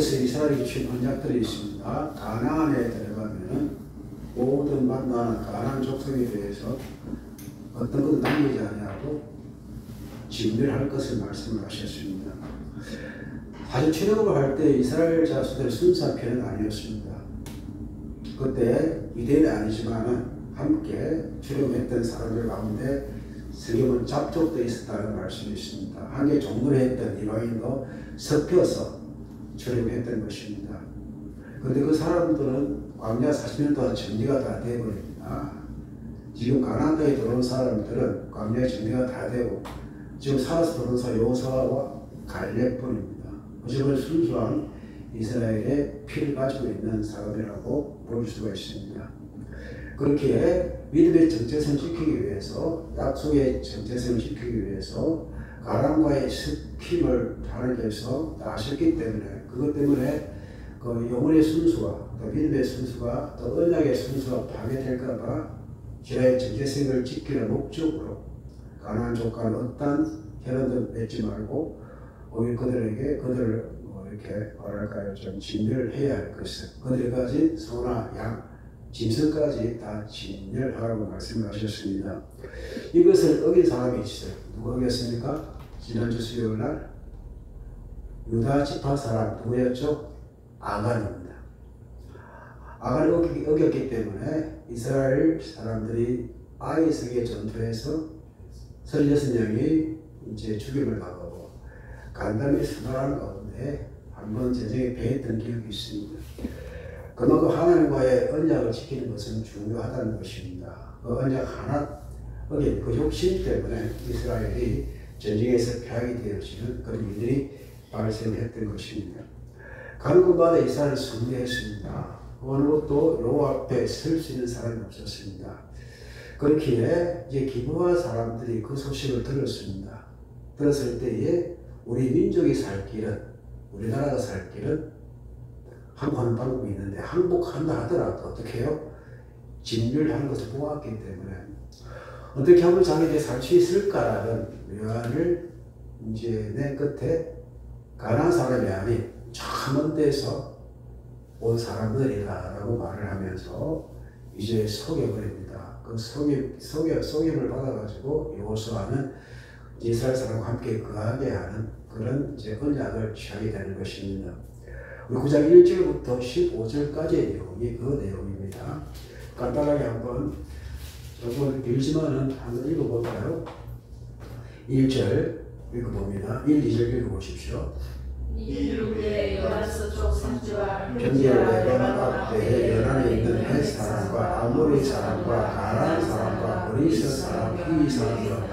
여기서 이스라엘이 주신 언약들이 있습니다. 가나안에 들어가면 모든 만나는 가나안 족속에 대해서 어떤 것도 남기지 아니하고 진멸할 것을 말씀을 하셨습니다. 사실 출애굽을 할 때 이스라엘 자손들 순수한 편은 아니었습니다. 그때 유대인이 아니지만은 함께 출애굽했던 사람들 가운데 성경은 잡족도 있었다는 말씀이 있습니다. 함께 종로를 했던 이방인도 섞여서 출애굽했던 것입니다. 그런데 그 사람들은 광야 40년 동안 정리가 다 되어버립니다. 지금 가나안 땅에 들어온 사람들은 광야에 정리가 다 되고 지금 살아서 들어온 사람 여호수아와 갈렙뿐입니다. 지금은 순수한 이스라엘의 피를 가지고 있는 사람이라고 볼 수가 있습니다. 그렇게 믿음의 정체성을 지키기 위해서, 약속의 정체성을 지키기 위해서 가나안과의 섞임을 하나님께서 다 하셨기 때문에, 그것 때문에 그 영혼의 순수와 또 믿음의 순수가 또 언약의 순수가 파괴될까봐 지나의 정체성을 지키는 목적으로 가나안 족과는 어떤 혈연도 맺지 말고 오히려 그들을 이렇게 뭐랄까요, 좀 진멸해야 할 것을, 그들이 가진 소나 양, 짐승까지 다 진멸하라고 말씀하셨습니다. 이것을 어긴 사람이 있어요. 누가 어겼습니까? 지난주 수요일날 유다 지파 사람 누구였죠? 아간입니다. 아간을 어겼기 때문에 이스라엘 사람들이 아이석의 전투에서 36명이 이제 죽임을 당하고 간담이 수많은 가운데 한번 전쟁에 패했던 기억이 있습니다. 그만큼 하나님과의 언약을 지키는 것은 중요하다는 것입니다. 그 언약 하나 어긴 그 욕심 때문에 이스라엘이 전쟁에서 패하게 되어지는 그런 일들이 발생했던 것입니다. 가는 곳마다 이스라엘은 승리했습니다. 어느 곳도 여호와 앞에 설 수 있는 사람이 없었습니다. 그렇기에 이제 기브아 사람들이 그 소식을 들었습니다. 들었을 때에 우리 민족이 살 길은, 우리나라가 살 길은 항복하는 방법이 있는데, 항복한다 하더라도 어떻게 해요? 진멸하는 것을 보았기 때문에 어떻게 하면 자기에게 살 수 있을까라는 묘안을 이제 낸 끝에 가나안 사람이 아닌 저 먼 데서 온 사람들이다라고 말을 하면서 이제 속여버립니다. 그 속임을 받아가지고 여호수아는 이스라엘 사람과 함께 거하게 하는 그런 이제 언약을 취하게 되는 것입니다. 우리 9장 1절부터 15절까지의 내용이 그 내용입니다. 간단하게 한번 조금 길지만은 한번 읽어볼까요? 1절 읽어봅니다. 1, 2절 읽어보십시오. 이후에 여다섯 산지와 변제를 레바논 앞에 연안에 있는 헷 사람과 아모리 사람과 가나안 사람과 그리스 사람, 히위 사람과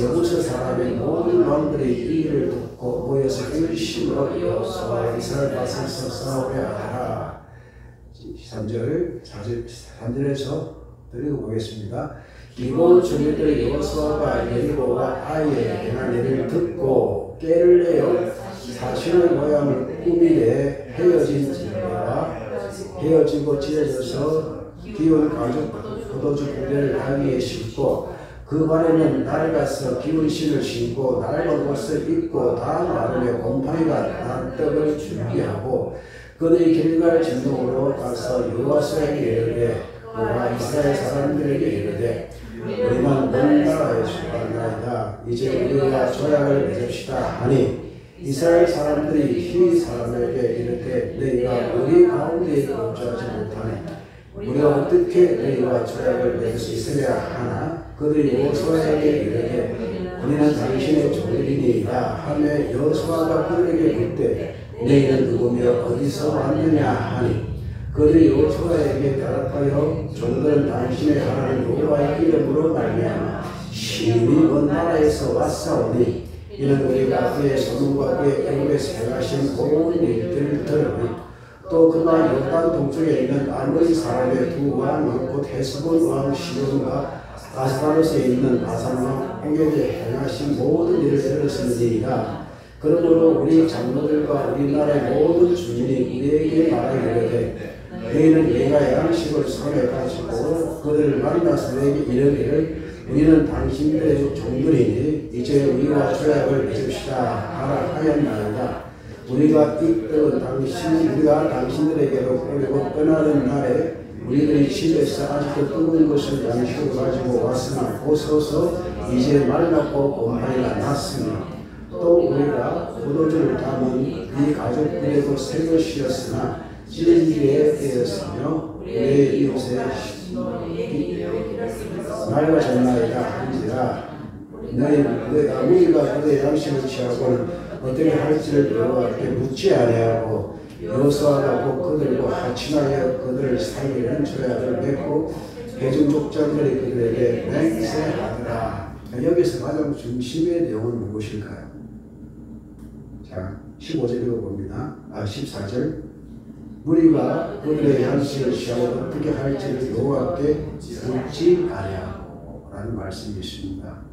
여부스 사람의 모든 왕들이 이 일을 듣고 모여서 일심으로 여호수아와 이스라엘 밭에서 싸우려 하라. 3절, 3절에서 읽어보겠습니다. 기본 주민들이 여호수아가 여리고와 아이의 행한 일을 듣고 깨를 내어 사신의 모양을 꾸미되 헤어지고 찢어져서 기운 가죽 포도주 부대를 하기에 심고 그 발에는 낡아서 기운 신을 신고 낡은 옷을 입고 다음 아름에 곰팡이가 난 떡을 준비하고 그들이 길갈 진동으로 가서 여호수아에게 이르되 그와 이스라엘 사람들에게 이르되 우리만 먼 나라에 속하나이다. 이제 우리가 조약을 맺읍시다 하니 이스라엘 사람들이 히위 사람에게 이르되 너희가 우리 가운데 거주하지 못하니 우리가 어떻게 너희와 조약을 맺을 수 있으랴 하나 그들이 여호수아에게 이르되 우리는 당신의 종들이니이다 하며 여호수아가 그들에게 묻되 너희는 누구며 어디서 왔느냐 하니 그들이 여호수아에게 대답하여 종들은 당신의 하나님 여호와의 이름으로 말미암아 심히 먼 나라에서 왔사오니 이는 우리가 그의 소문과 그의 애굽에서 행하신 모든 일들을 들으니 또 그가 요단 동쪽에 있는 아모리 사람의 두 왕은 곧 헤스본 왕 시온과 아스타롯에 있는 바산 왕 옥에게 행하신 모든 일을 들었으니이다. 그러므로 우리 장로들과 우리나라의 모든 주민이 우리에게 말하기를 너희는 내가 양식을 손에 가지고 그들을 만나서 너에게 이르기를 우리는 당신들의 종들이니 이제 우리와 조약을 맺읍시다 하라 하였나이다. 우리가 우리가 당신들에게로 보내고 떠나는 날에 우리들이 집에서 아직도 뜨거운 것을 양식으로 가지고 왔으나 보소서 이제 말랐고 곰팡이가 났으니 또 우리가 포도주를 담은 이 가족들에도 새 것이었으나 찌질기에 되었으며 우리의 이웃의 날과 전날이라 한지라 우리가 그의 양식을 취하고는 어떻게 할지를 여호와께 묻지 아니하고 여호수아가 곧 그들과 하친하여 그들을 살리는 조약을 맺고 회중 족장들이 그들에게 맹세하더라. 여기서 가장 중심의 내용은 무엇일까요? 자, 15절 읽어봅니다. 14절 우리가 그들의 양식을 취하고 어떻게 할지를 여호와께 묻지 아니하고 라는 말씀이 있습니다.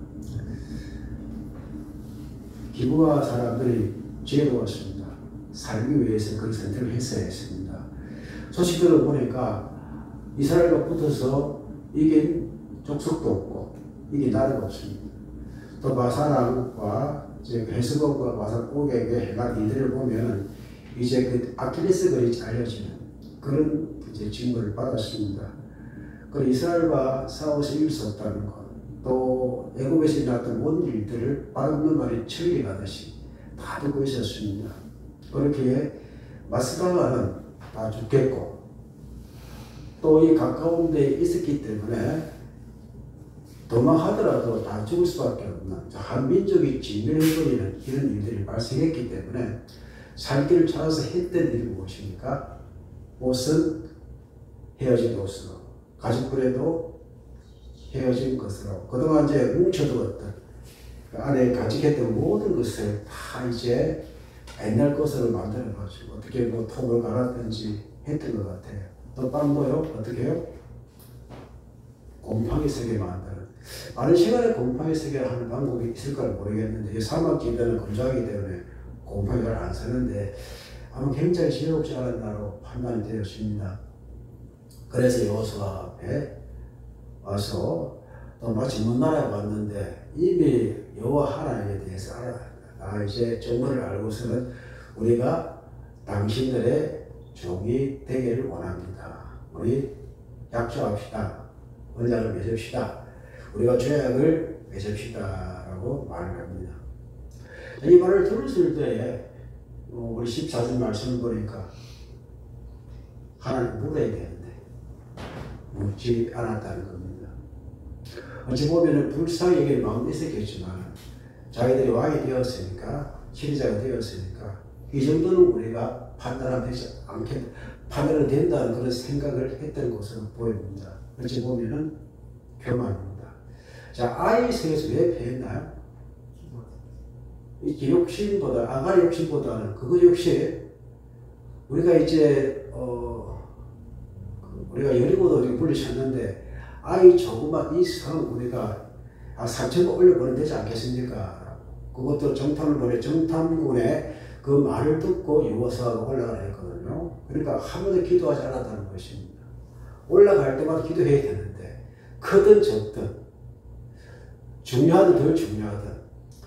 기브아 사람들이 죄로웠습니다. 살기 위해서 그 선택을 했어야 했습니다. 소식 들어보니까 이스라엘과 붙어서 이긴 족속도 없고 이긴 나라가 없습니다. 또 바사랑과 헤스본과 바산 옥에게 해간 이들을 보면 이제 그 아킬레스 건이 잘려지는 그런 이제 징후를 받았습니다. 그 이스라엘과 싸워서 이길 수 없다는 것, 또 애굽에서 일어났던 모든 일들을 바로는 말이 천리가듯이 다 듣고 있었습니다. 그렇게 마스바가는 다 죽겠고 또 이 가까운 데에 있었기 때문에 도망하더라도 다 죽을 수밖에 없는 한 민족이 진멸해버리는 이런 일들이 발생했기 때문에 살 길을 찾아서 했던 일이 무엇입니까? 옷은 헤어진 옷으로, 가죽불에도 헤어진 것으로, 그동안 이제 뭉쳐두었던 그 안에 간직했던 모든 것을 다 이제 옛날 것으로 만들어가지고 어떻게 뭐 톱을 갈았든지 했던 것 같아요. 또 빵도요, 어떻게 해요? 곰팡이 세게 만드는. 많은 시간에 곰팡이 세게 하는 방법이 있을까 모르겠는데, 사막 지대는 건조하기 때문에 곰팡이를 안 쓰는데, 아마 굉장히 지혜롭지 않은 나로 판단이 되었습니다. 그래서 여호수아 앞에 와서 또 마치 먼 나라에 왔는데, 이미 여호와 하나님에 대해서 이제 정보를 알고서는 우리가 당신들의 종이 되기를 원합니다. 우리 약속합시다. 언약을 맺읍시다. 우리가 죄악을 맺읍시다. 라고 말을 합니다. 이 말을 들었을 때에 우리 14절 말씀을 보니까 하나님 물어야 되는데 묻지 않았다는 겁니다. 어찌 보면 불쌍히 여길 마음이 있었겠지만 자기들이 왕이 되었으니까 지리자가 되었으니까 이 정도는 우리가 판단은 된다는 그런 생각을 했던 것으로 보입니다. 어찌 보면은 교만입니다. 자, 아이 세계에서 왜 패했나요? 이 욕심보다, 아가리 욕심보다는 그것 역시 우리가 이제 우리가 여리고도 우리가 물리쳤는데 아이 조그만 이 성 우리가 3,000번 올려보내면 되지 않겠습니까? 그것도 정탐을 보내 정탐군의 그 말을 듣고 여호수아가 올라가라 했거든요. 그러니까 한 번도 기도하지 않았다는 것입니다. 올라갈 때마다 기도해야 되는데 크든 적든 중요하든 덜 중요하든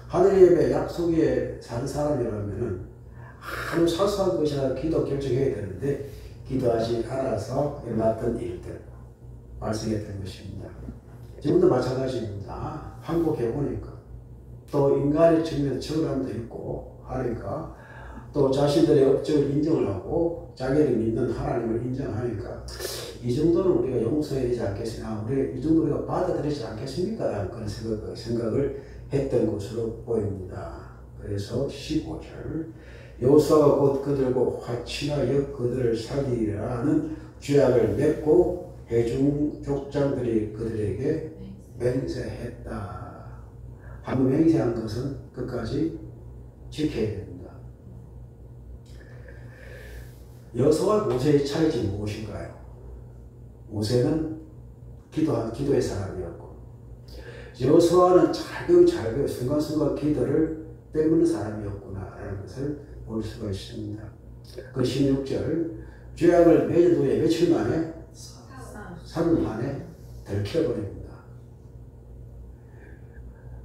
하나님의 약속에 사는 사람이라면 아무 사소한 것이라도 기도 결정해야 되는데 기도하지 않아서 일어났던 일들 발생했던 것입니다. 지금도 마찬가지입니다. 한국에 오니까 또 인간의 측면에서 억울함도 있고 하니까 또 자신들의 업적을 인정을 하고 자기를 믿는 하나님을 인정하니까 이 정도는 우리가 용서해야 되지 않겠으나 이 정도 우리가 받아들이지 않겠습니까? 라는 그런 생각을 했던 것으로 보입니다. 그래서 15절 여호수아가 곧 그들과 화친하여 그들을 살리라는 죄악을 맺고 회중 족장들이 그들에게 맹세했다. 한번 맹세한 것은 끝까지 지켜야 됩니다. 여호수아와 모세의 차이점이 무엇인가요? 모세는 기도의 사람이었고 여호수아는 잘게 순간순간 기도를 빼먹는 사람이었구나라는 것을 볼 수가 있습니다. 그 16절 죄악을 맺은 후에 며칠 만에 3일 만에 들켜버립니다.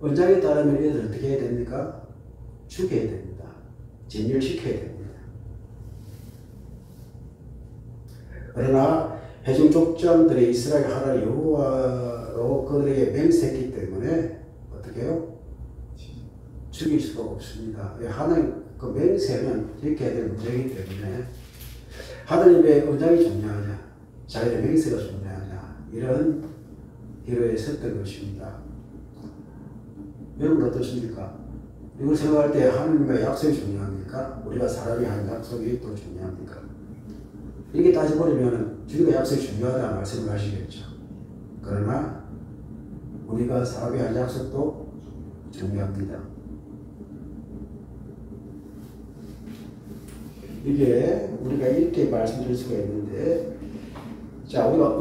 언약에 따르면 이들은 어떻게 해야 됩니까? 죽여야 됩니다. 진멸시켜야 됩니다. 그러나 회중 족장들이 이스라엘 하나님 여호와로 그들에게 맹세했기 때문에 어떻게 해요? 죽일 수가 없습니다. 하나님 그 맹세는 지켜야 될 문제이기 때문에 하나님의 언약이 중요하냐 자기의 맹세가 중요하냐 이런 기로에 섰던 것입니다. 여러분 어떻습니까? 이걸 생각할 때 하나님의 약속이 중요합니까? 우리가 사람이 한 약속이 또 중요합니까? 이렇게 따져버리면 주님의 약속이 중요하다 말씀을 하시겠죠. 그러나 우리가 사람이 한 약속도 중요합니다. 이게 우리가 이렇게 말씀드릴 수가 있는데, 자, 우리가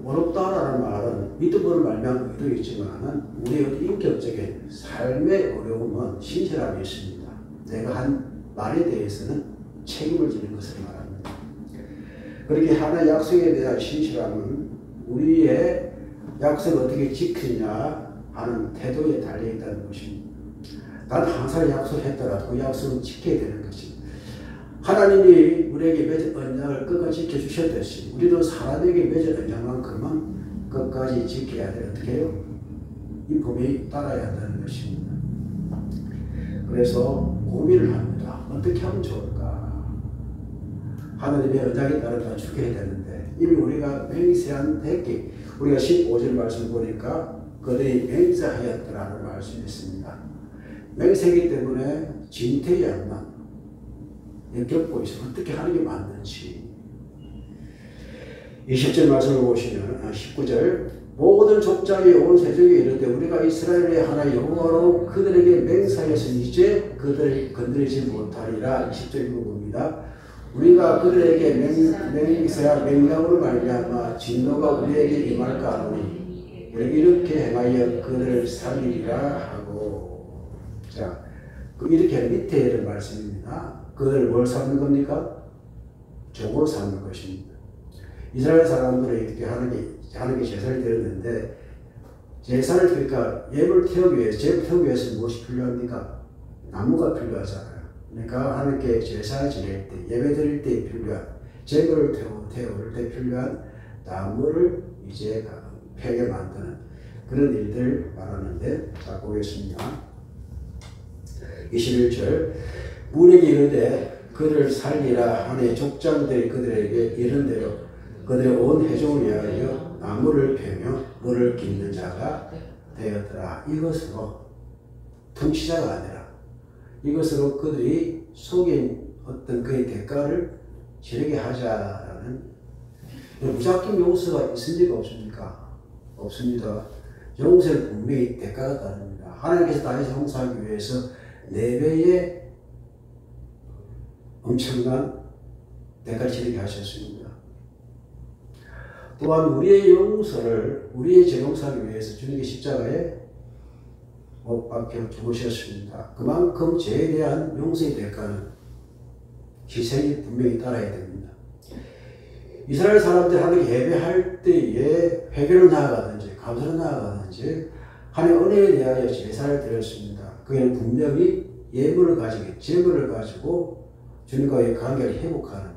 어렵다라는 말은 믿음으로 말미암아 어렵겠지만 우리의 인격적인 삶의 어려움은 신실함이 있습니다. 내가 한 말에 대해서는 책임을 지는 것을 말합니다. 그렇게 하나의 약속에 대한 신실함은 우리의 약속을 어떻게 지키냐 하는 태도에 달려있다는 것입니다. 난 항상 약속했더라도 그 약속은 지켜야 되는 것입니다. 하나님이 우리에게 맺은 언약을 끝까지 지켜주셨듯이 우리도 사람에게 맺은 언약만큼은 끝까지 지켜야 돼. 어떻게 해요? 이 법이 따라야 한다는 것입니다. 그래서 고민을 합니다. 어떻게 하면 좋을까? 하나님의 언약에 따라 지켜야 되는데 이미 우리가 맹세한 대기 우리가 15절 말씀 보니까 그들이 맹세하였더라는 말씀이 있습니다. 맹세이기 때문에 진퇴양난 겪고 있어 어떻게 하는 게 맞는지 20절 말씀을 보시면 19절 모든 족장이 온 세족에 이르되 우리가 이스라엘의 하나님 여호와로 그들에게 맹세하여서 이제 그들을 건드리지 못하리라. 20절 부분입니다. 우리가 그들에게 맹세한 맹령으로 말미암아 진노가 우리에게 임할까 하노니 이렇게 행하여 그들을 살리리라 하고. 자, 이렇게 밑에 이런 말씀입니다. 그들을 뭘 삼는 겁니까? 종으로 삼는 것입니다. 이스라엘 사람들은 이렇게 하는 게 제사를 드렸는데 제사를 드리니까 예물을 태우기 위해서 제물 태우기 위해서 무엇이 필요합니까? 나무가 필요하잖아요. 그러니까 하나님께 제사 지낼 때 예배 드릴 때 필요한 제물을 태울 때 필요한 나무를 이제 폐게 만드는 그런 일들을 말하는데 자 보겠습니다. 21절 문에게 이르되 그를 살리라 하니 족장들이 그들에게 이른 대로 그들의 온 회중을 위하여 나무를 베며 물을 깃는 자가 되었더라. 이것으로 통치자가 아니라 이것으로 그들이 속인 어떤 그의 대가를 치르게 하자라는 무작정 용서가 있습니까? 없습니까? 없습니다. 용서는 분명히 대가가 따릅니다. 하나님께서 다윗을 용서하기 위해서 4배의 엄청난 대가를 치르게 하셨습니다. 또한 우리의 용서를 우리의 재용서하기 위해서 주님의 십자가에 못 박혀 죽으셨습니다. 그만큼 죄에 대한 용서의 대가는 희생이 분명히 따라야 됩니다. 이스라엘 사람들이 하나님 예배할 때에 회개로 나아가든지 감사로 나아가든지 하나님의 은혜에 대하여 제사를 드렸습니다. 그게 분명히 예물을 가지고 제물을 가지고 주님과의 관계를 회복하는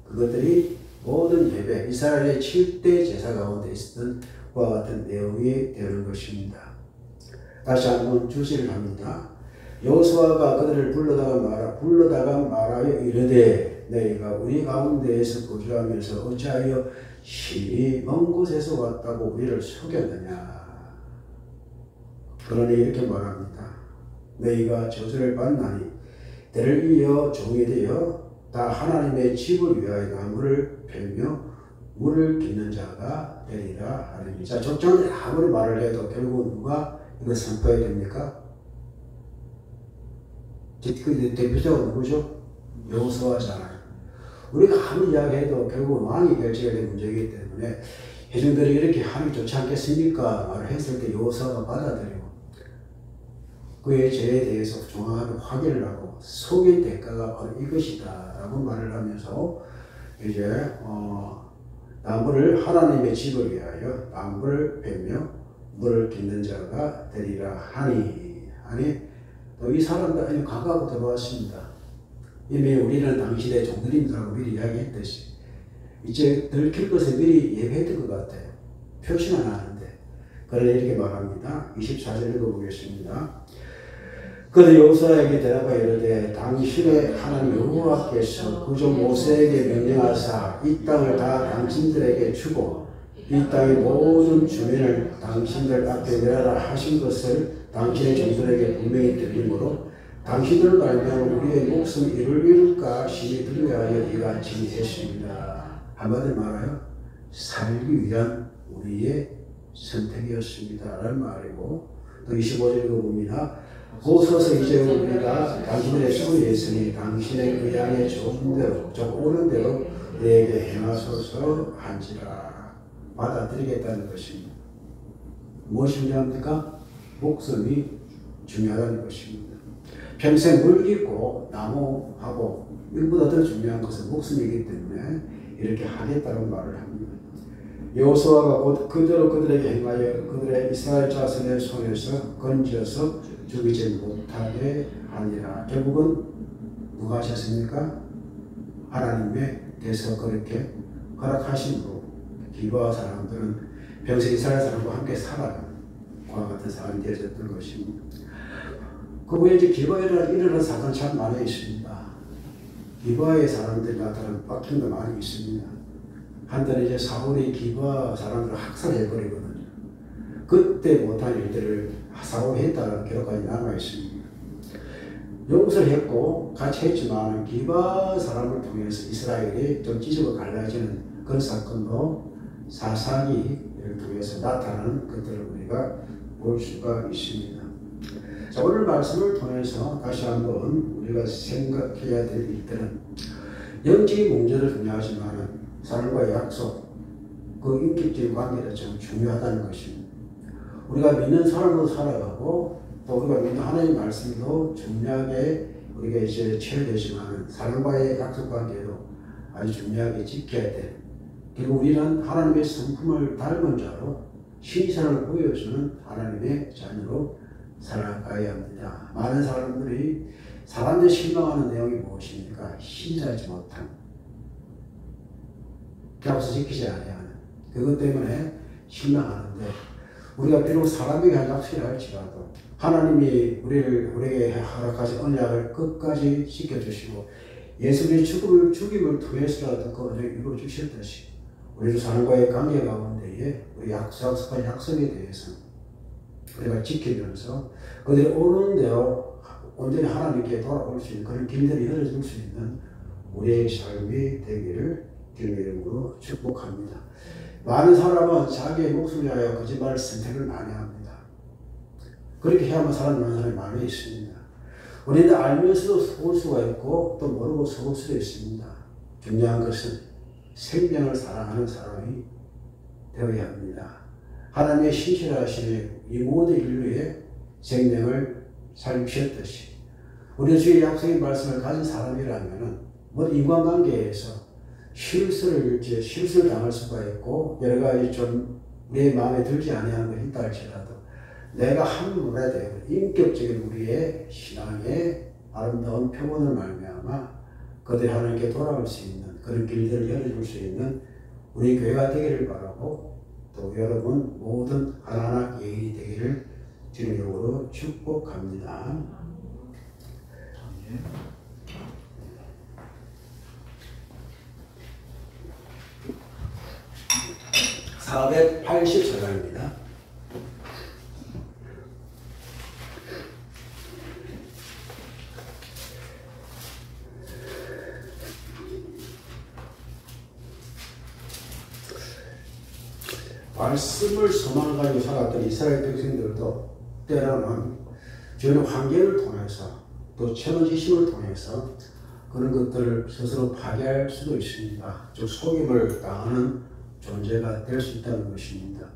그것들이 모든 예배 이스라엘의 7대 제사 가운데 있었던 그와 같은 내용이 되는 것입니다. 다시 한번 주시를 합니다. 여호수아가 그들을 불러다가 말하여 이르되 너희가 우리 가운데에서 거주하면서 어찌하여 심히 먼 곳에서 왔다고 우리를 속였느냐. 그러니 이렇게 말합니다. 너희가 저주를 받나니 때를 이어 종이 되어 다 하나님의 집을 위하여 나무를 베며 물을 깃는 자가 되리라 하느니. 자, 족장들이 아무리 말을 해도 결국 누가 이거 선포해야 됩니까? 그 대표자가 누구죠? 여호수아잖아요. 우리가 아무리 이야기해도 결국 왕이 결정해야 될 문제이기 때문에 회중들이 이렇게 하면 좋지 않겠습니까? 말을 했을 때 여호수아가 받아들이고 그의 죄에 대해서 정확하게 확인을 하고 속인 대가가 바로 이것이다 라고 말을 하면서 이제 나무를 하나님의 집을 위하여 나무를 베며 물을 깃는 자가 되리라 하니 또 이 사람들 각하고 들어왔습니다. 이미 우리는 당시의 종들입니다라고 미리 이야기했듯이 이제 들킬 것을 미리 예배했던 것 같아요. 표시는 안 하는데. 그러나 이렇게 말합니다. 24절 읽어보겠습니다. 그들 여호수아에게 대답하여 이르되 당신의 하나님 여호와께서 그조 모세에게 명령하사 이 땅을 다 당신들에게 주고 이 땅의 모든 주민을 당신들 앞에 내라라 하신 것을 당신의 종들에게 분명히 들리므로 당신들을 말미암아 우리의 목숨 잃을까 심히 두려워하여 이같이 했습니다. 한마디로 말하여 살기 위한 우리의 선택이었습니다 라는 말이고, 또 25절 읽어봅니다. 보소서 이제 우리가 당신의 손에 있으니 당신의 의향에 좋은 대로 즉 옳은 대로 우리에게 행하소서 한지라. 받아들이겠다는 것입니다. 무엇이 중요합니까? 목숨이 중요하다는 것입니다. 평생 물 깊고 나무하고 이보다 더 중요한 것은 목숨이기 때문에 이렇게 하겠다는 말을 합니다. 여호수아가 곧 그대로 그들에게 행하여 그들의 이스라엘 자손의 손에서 건져서 죽이지 못하게 하니라. 결국은 누가 하셨습니까? 하나님의 대서 그렇게 허락하심으로 기브아 사람들은 평생 이스라엘 사람과 함께 살아가는 그와 같은 사람이 되었던 것입니다. 그 후에 이제 기브아에 일어난 사건이 참 많이 있습니다. 기브아의 사람들이 나타난 박힌도 많이 있습니다. 한때는 이제 사울이 기브아 사람들을 학살해버리거든요. 그때 못한 일들을 사울이 했다는 기록까지 남아있습니다. 용서를 했고 같이 했지만 기브아 사람을 통해서 이스라엘이 좀 찢어져 갈라지는 그런 사건도 사사기를 통해서 나타나는 것들을 우리가 볼 수가 있습니다. 자, 오늘 말씀을 통해서 다시 한번 우리가 생각해야 될 일들은 영적인 문제도 중요하지만 사람과의 약속, 그 인격적인 관계가 참 중요하다는 것입니다. 우리가 믿는 사람으로 살아가고 또 우리가 믿는 하나님의 말씀도 중요하게 우리가 이제 체험되지만 사람과의 약속 관계도 아주 중요하게 지켜야 돼. 그리고 우리는 하나님의 성품을 닮은 자로 신선을 보여주는 하나님의 자녀로 살아가야 합니다. 많은 사람들이 사람들 실망하는 내용이 무엇입니까? 신실하지 못함. 값을 지키지 아니하는 그것 때문에 실망하는데, 우리가 비록 사람에게 한 약속이라 할지라도 하나님이 우리에게 허락하신 언약을 끝까지 지켜주시고 예수님의 죽임을 통해서라도 그 언약을 이루어주셨듯이 우리도 사람과의 관계 가운데에 우리 약속한 약속에 대해서 우리가 지키면서 그들이 오는 대로 온전히 하나님께 돌아올 수 있는 그런 길들을 열어줄 수 있는 우리의 삶이 되기를 주님의 이름으로 축복합니다. 많은 사람은 자기의 목숨을 위하여 거짓말 선택을 많이 합니다. 그렇게 해야만 살아나는 사람이 많이 있습니다. 우리는 알면서도 속을 수가 있고 또 모르고 속을 수도 있습니다. 중요한 것은 생명을 사랑하는 사람이 되어야 합니다. 하나님의 신실하심에 이 모든 인류의 생명을 살리셨듯이 우리 주의 약속의 말씀을 가진 사람이라면 뭐 인간관계에서 실수를 당할 수가 있고 여러 가지 좀 우리의 마음에 들지 아니하는 것이 있다 할지라도 내가 함으로 해야 돼요. 인격적인 우리의 신앙의 아름다운 표본을 말미암아 그들이 하나님께 돌아올 수 있는 그런 길들을 열어줄 수 있는 우리 교회가 되기를 바라고 또 여러분 모든 하나하나 예인이 되기를 주님의 이름으로 축복합니다. 480절입니다. 말씀을 소망하고 살았던 이스라엘 백성들도 때로는 주의 환경을 통해서 또 체험지심을 통해서 그런 것들을 스스로 파괴할 수도 있습니다. 즉 속임을 당하는 존재가 될 수 있다는 것입니다.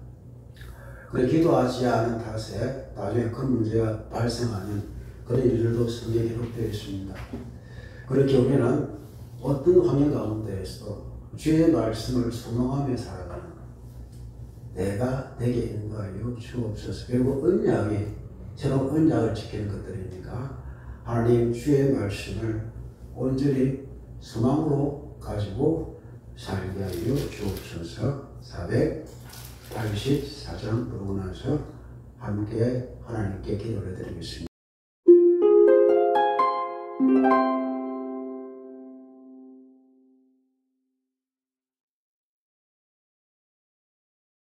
그래 기도하지 않은 탓에 나중에 큰 문제가 발생하는 그런 일들도 성경에 기록되어 있습니다. 그렇게 우리는 어떤 환경 가운데에서도 주의 말씀을 소망하며 살아가는 내가 내게 인도하여 주옵소서. 그리고 언약이 새로운 언약을 지키는 것들이니까 하나님 주의 말씀을 온전히 소망으로 가지고 살게 하여 주옵소서. 484장 부르고 나서 함께 하나님께 기도를 드리겠습니다.